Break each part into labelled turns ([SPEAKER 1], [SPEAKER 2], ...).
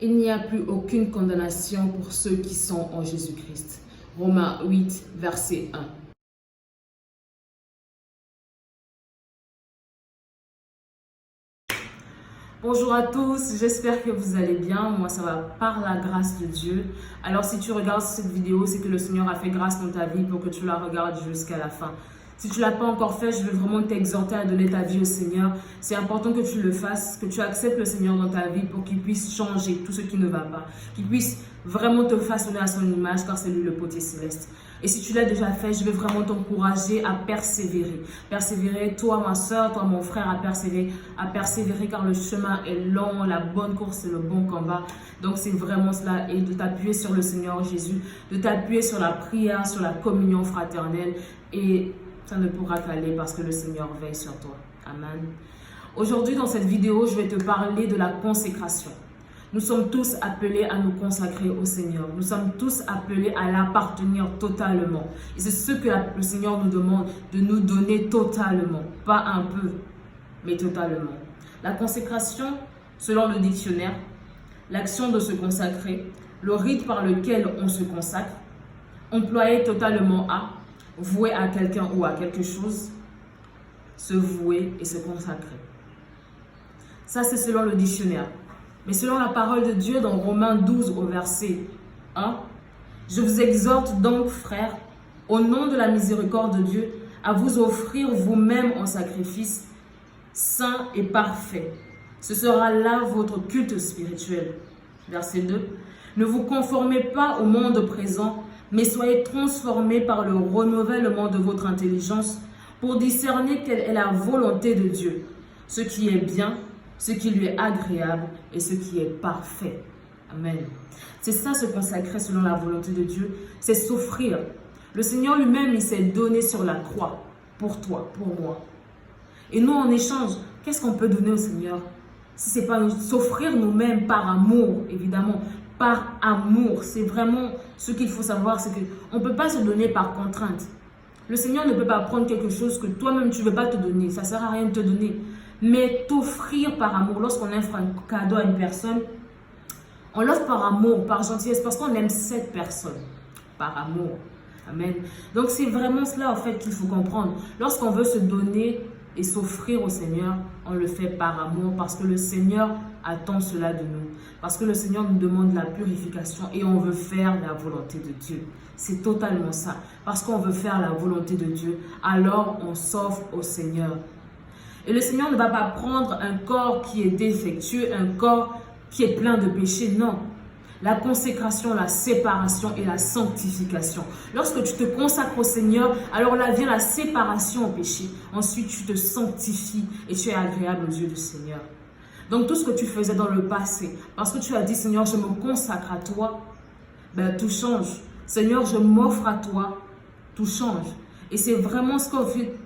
[SPEAKER 1] Il n'y a plus aucune condamnation pour ceux qui sont en Jésus-Christ. Romains 8, verset 1. Bonjour à tous, j'espère que vous allez bien. Moi, ça va par la grâce de Dieu. Alors, si tu regardes cette vidéo, c'est que le Seigneur a fait grâce dans ta vie pour que tu la regardes jusqu'à la fin. Si tu ne l'as pas encore fait, je veux vraiment t'exhorter à donner ta vie au Seigneur. C'est important que tu le fasses, que tu acceptes le Seigneur dans ta vie pour qu'il puisse changer tout ce qui ne va pas. Qu'il puisse vraiment te façonner à son image, car c'est lui le potier céleste. Et si tu l'as déjà fait, je veux vraiment t'encourager à persévérer. Persévérer, toi ma soeur, toi mon frère, à persévérer car le chemin est long, la bonne course, c'est le bon combat. Donc c'est vraiment cela, et de t'appuyer sur le Seigneur Jésus, de t'appuyer sur la prière, sur la communion fraternelle, et ça ne pourra qu'aller parce que le Seigneur veille sur toi. Amen. Aujourd'hui, dans cette vidéo, je vais te parler de la consécration. Nous sommes tous appelés à nous consacrer au Seigneur. Nous sommes tous appelés à l'appartenir totalement. Et c'est ce que le Seigneur nous demande, de nous donner totalement. Pas un peu, mais totalement. La consécration, selon le dictionnaire, l'action de se consacrer, le rite par lequel on se consacre, employer totalement à, vouer à quelqu'un ou à quelque chose, se vouer et se consacrer. Ça, c'est selon le dictionnaire. Mais selon la parole de Dieu dans Romains 12 au verset 1, « Je vous exhorte donc, frères, au nom de la miséricorde de Dieu, à vous offrir vous-même en sacrifice saint et parfait. Ce sera là votre culte spirituel. » Verset 2, « Ne vous conformez pas au monde présent, mais soyez transformés par le renouvellement de votre intelligence pour discerner quelle est la volonté de Dieu, ce qui est bien, ce qui lui est agréable et ce qui est parfait. » Amen. C'est ça, se consacrer selon la volonté de Dieu, c'est s'offrir. Le Seigneur lui-même, il s'est donné sur la croix pour toi, pour moi. Et nous, en échange, qu'est-ce qu'on peut donner au Seigneur? Si ce n'est pas s'offrir nous-mêmes par amour, évidemment, par amour. C'est vraiment ce qu'il faut savoir, c'est qu'on ne peut pas se donner par contrainte. Le Seigneur ne peut pas prendre quelque chose que toi-même tu ne veux pas te donner. Ça ne sert à rien de te donner. Mais t'offrir par amour, lorsqu'on offre un cadeau à une personne, on l'offre par amour, par gentillesse, parce qu'on aime cette personne. Par amour. Amen. Donc c'est vraiment cela en fait qu'il faut comprendre. Lorsqu'on veut se donner et s'offrir au Seigneur, on le fait par amour, parce que le Seigneur attend cela de nous. Parce que le Seigneur nous demande la purification et on veut faire la volonté de Dieu. C'est totalement ça. Parce qu'on veut faire la volonté de Dieu, alors on s'offre au Seigneur. Et le Seigneur ne va pas prendre un corps qui est défectueux, un corps qui est plein de péchés, non. La consécration, la séparation et la sanctification. Lorsque tu te consacres au Seigneur, alors là vient la séparation au péché. Ensuite, tu te sanctifies et tu es agréable aux yeux du Seigneur. Donc tout ce que tu faisais dans le passé, parce que tu as dit, Seigneur, je me consacre à toi, ben, tout change. Seigneur, je m'offre à toi, tout change. Et c'est vraiment ce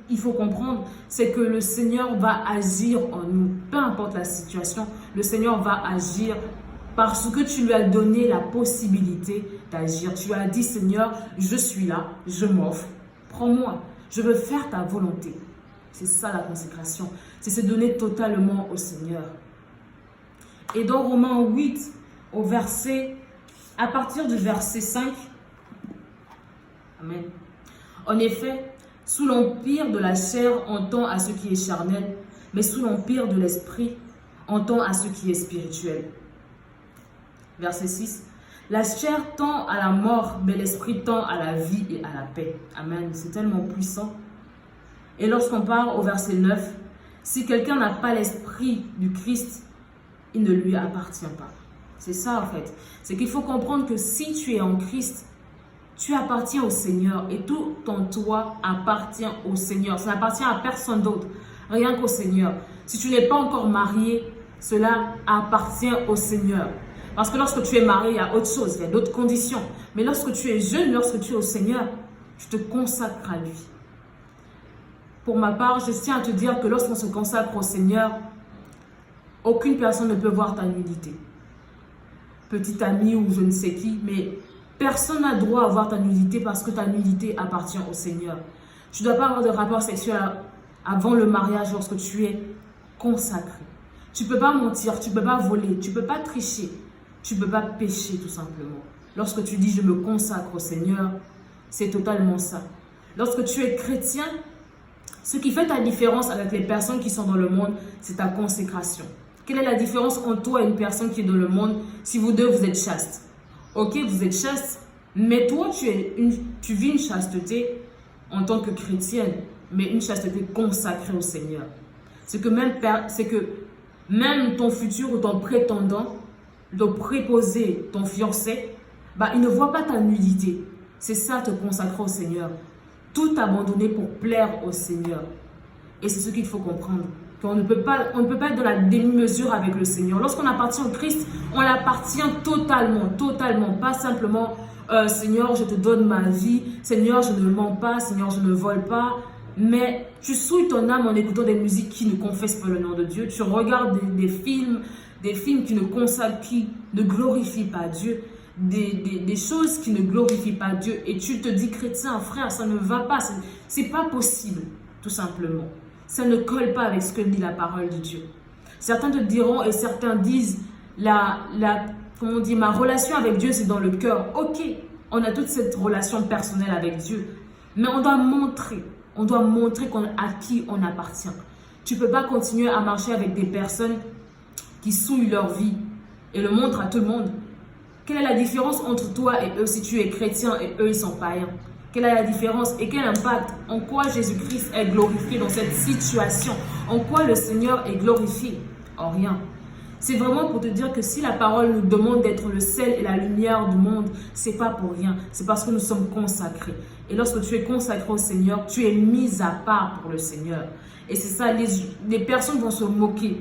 [SPEAKER 1] qu'il faut comprendre, c'est que le Seigneur va agir en nous. Peu importe la situation, le Seigneur va agir parce que tu lui as donné la possibilité d'agir. Tu as dit, Seigneur, je suis là, je m'offre, prends-moi, je veux faire ta volonté. C'est ça la consécration, c'est se donner totalement au Seigneur. Et dans Romains 8, à partir du verset 5, Amen. En effet, sous l'empire de la chair, on tend à ce qui est charnel, mais sous l'empire de l'esprit, on tend à ce qui est spirituel. Verset 6. La chair tend à la mort, mais l'esprit tend à la vie et à la paix. Amen. C'est tellement puissant. Et lorsqu'on part au verset 9, si quelqu'un n'a pas l'esprit du Christ, il ne lui appartient pas. C'est ça en fait. C'est qu'il faut comprendre que si tu es en Christ, tu appartiens au Seigneur et tout en toi appartient au Seigneur. Ça n'appartient à personne d'autre, rien qu'au Seigneur. Si tu n'es pas encore marié, cela appartient au Seigneur. Parce que lorsque tu es marié, il y a autre chose, il y a d'autres conditions. Mais lorsque tu es jeune, lorsque tu es au Seigneur, tu te consacres à lui. Pour ma part, je tiens à te dire que lorsqu'on se consacre au Seigneur, aucune personne ne peut voir ta nudité. Petit ami ou je ne sais qui, mais personne n'a droit à voir ta nudité parce que ta nudité appartient au Seigneur. Tu ne dois pas avoir de rapport sexuel avant le mariage lorsque tu es consacré. Tu ne peux pas mentir, tu ne peux pas voler, tu ne peux pas tricher. tu ne peux pas pécher tout simplement. Lorsque tu dis « je me consacre au Seigneur », c'est totalement ça. Lorsque tu es chrétien, ce qui fait ta différence avec les personnes qui sont dans le monde, c'est ta consécration. Quelle est la différence entre toi et une personne qui est dans le monde si vous deux, vous êtes chastes? Ok, vous êtes chaste, mais toi, tu vis une chasteté en tant que chrétienne, mais une chasteté consacrée au Seigneur. C'est que même ton futur ou ton prétendant, le préposé, ton fiancé, il ne voit pas ta nudité. C'est ça, te consacrer au Seigneur. Tout abandonner pour plaire au Seigneur. Et c'est ce qu'il faut comprendre. Qu'on ne peut pas être dans la demi-mesure avec le Seigneur. Lorsqu'on appartient au Christ, on l'appartient totalement, totalement. Pas simplement, Seigneur, je te donne ma vie. Seigneur, je ne mens pas. Seigneur, je ne vole pas. Mais tu souilles ton âme en écoutant des musiques qui ne confessent pas le nom de Dieu. Tu regardes des films qui ne glorifient pas Dieu. Des choses qui ne glorifient pas Dieu. Et tu te dis, chrétien, frère, ça ne va pas. C'est pas possible, tout simplement. Ça ne colle pas avec ce que dit la parole de Dieu. Certains te diront et certains disent, comment on dit, ma relation avec Dieu, c'est dans le cœur. Ok, on a toute cette relation personnelle avec Dieu. Mais on doit montrer à qui on appartient. Tu ne peux pas continuer à marcher avec des personnes qui souillent leur vie et le montrent à tout le monde. Quelle est la différence entre toi et eux si tu es chrétien et eux, ils sont païens? Quelle est la différence et quel impact? En quoi Jésus-Christ est glorifié dans cette situation? En quoi le Seigneur est glorifié? En rien. C'est vraiment pour te dire que si la parole nous demande d'être le sel et la lumière du monde, c'est pas pour rien. C'est parce que nous sommes consacrés. Et lorsque tu es consacré au Seigneur, tu es mis à part pour le Seigneur. Et c'est ça, les personnes vont se moquer.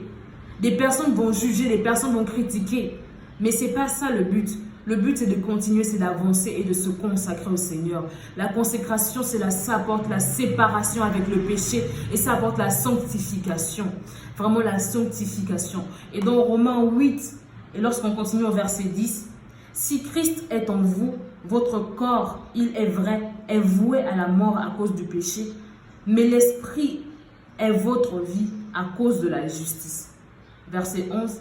[SPEAKER 1] Des personnes vont juger, des personnes vont critiquer. Mais ce n'est pas ça le but. Le but, c'est de continuer, c'est d'avancer et de se consacrer au Seigneur. La consécration, ça apporte la séparation avec le péché et ça apporte la sanctification. Vraiment la sanctification. Et dans Romains 8, et lorsqu'on continue au verset 10, « Si Christ est en vous, votre corps, il est vrai, est voué à la mort à cause du péché, mais l'esprit est votre vie à cause de la justice. » Verset 11.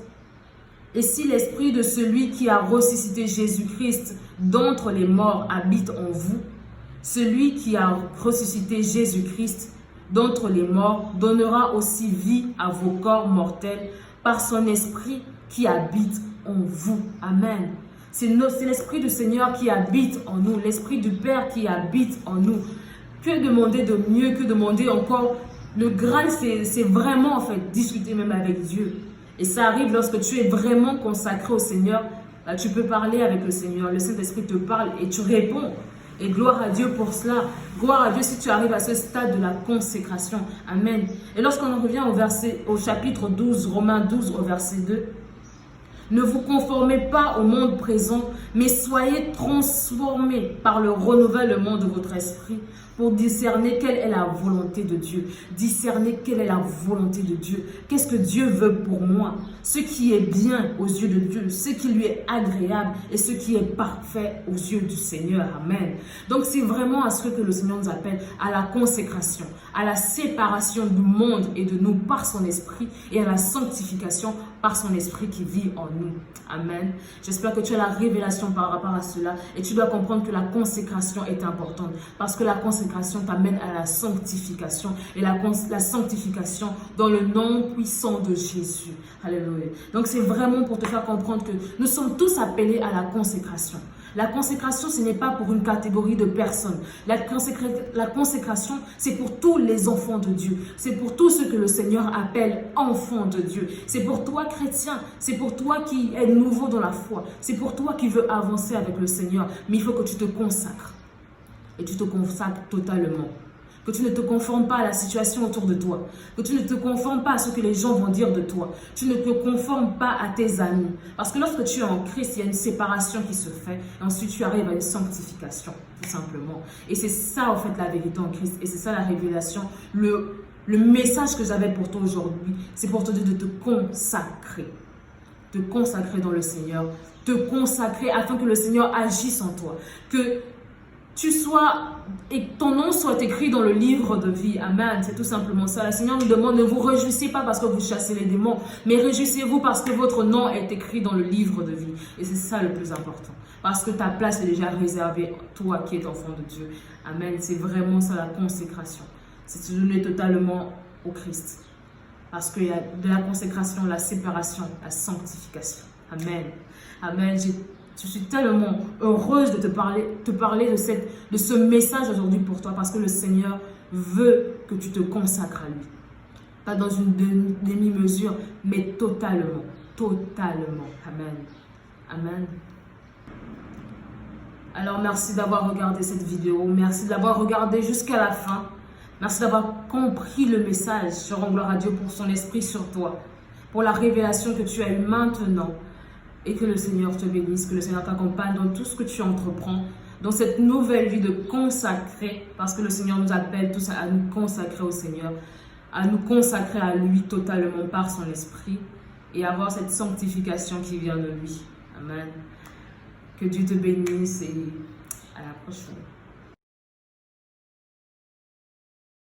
[SPEAKER 1] Et si l'esprit de celui qui a ressuscité Jésus-Christ d'entre les morts habite en vous, celui qui a ressuscité Jésus-Christ d'entre les morts donnera aussi vie à vos corps mortels par son esprit qui habite en vous. Amen. C'est l'esprit du Seigneur qui habite en nous, l'esprit du Père qui habite en nous. Que demander de mieux, que demander encore? Le Graal, c'est vraiment en fait discuter même avec Dieu. Et ça arrive lorsque tu es vraiment consacré au Seigneur, tu peux parler avec le Seigneur. Le Saint-Esprit te parle et tu réponds. Et gloire à Dieu pour cela. Gloire à Dieu si tu arrives à ce stade de la consécration. Amen. Et lorsqu'on revient au chapitre 12, Romains 12, au verset 2, « Ne vous conformez pas au monde présent, mais soyez transformés par le renouvellement de votre esprit pour discerner quelle est la volonté de Dieu. » Discerner quelle est la volonté de Dieu. Qu'est-ce que Dieu veut pour moi? Ce qui est bien aux yeux de Dieu, ce qui lui est agréable et ce qui est parfait aux yeux du Seigneur. Amen. Donc c'est vraiment à ce que le Seigneur nous appelle, à la consécration, à la séparation du monde et de nous par son esprit et à la sanctification par son esprit qui vit en nous. Amen. J'espère que tu as la révélation par rapport à cela et tu dois comprendre que la consécration est importante parce que la consécration t'amène à la sanctification et la sanctification dans le nom puissant de Jésus. Alléluia. Donc c'est vraiment pour te faire comprendre que nous sommes tous appelés à la consécration. La consécration, ce n'est pas pour une catégorie de personnes. La consécration, c'est pour tous les enfants de Dieu. C'est pour tous ceux que le Seigneur appelle enfants de Dieu. C'est pour toi, chrétien. C'est pour toi qui es nouveau dans la foi. C'est pour toi qui veux avancer avec le Seigneur. Mais il faut que tu te consacres. Et tu te consacres totalement. Que tu ne te conformes pas à la situation autour de toi. Que tu ne te conformes pas à ce que les gens vont dire de toi. Tu ne te conformes pas à tes amis. Parce que lorsque tu es en Christ, il y a une séparation qui se fait. Et ensuite, tu arrives à une sanctification, tout simplement. Et c'est ça, en fait, la vérité en Christ. Et c'est ça, la révélation. Le message que j'avais pour toi aujourd'hui, c'est pour te dire de te consacrer. Te consacrer dans le Seigneur. Te consacrer afin que le Seigneur agisse en toi. Que et que ton nom soit écrit dans le livre de vie. Amen. C'est tout simplement ça. Le Seigneur nous demande, ne vous réjouissez pas parce que vous chassez les démons, mais réjouissez-vous parce que votre nom est écrit dans le livre de vie. Et c'est ça le plus important. Parce que ta place est déjà réservée, toi qui es enfant de Dieu. Amen. C'est vraiment ça la consécration. C'est se donner totalement au Christ. Parce qu'il y a de la consécration, la séparation, la sanctification. Amen. Amen. Je suis tellement heureuse de te parler de ce message aujourd'hui pour toi parce que le Seigneur veut que tu te consacres à lui. Pas dans une demi-mesure, mais totalement. Totalement. Amen. Amen. Alors, merci d'avoir regardé cette vidéo. Merci d'avoir regardé jusqu'à la fin. Merci d'avoir compris le message. Je rends gloire à Dieu pour son esprit sur toi, pour la révélation que tu as eue maintenant. Et que le Seigneur te bénisse, que le Seigneur t'accompagne dans tout ce que tu entreprends, dans cette nouvelle vie de consacrer, parce que le Seigneur nous appelle tous à nous consacrer au Seigneur, à nous consacrer à lui totalement par son esprit et avoir cette sanctification qui vient de lui. Amen. Que Dieu te bénisse et à la prochaine.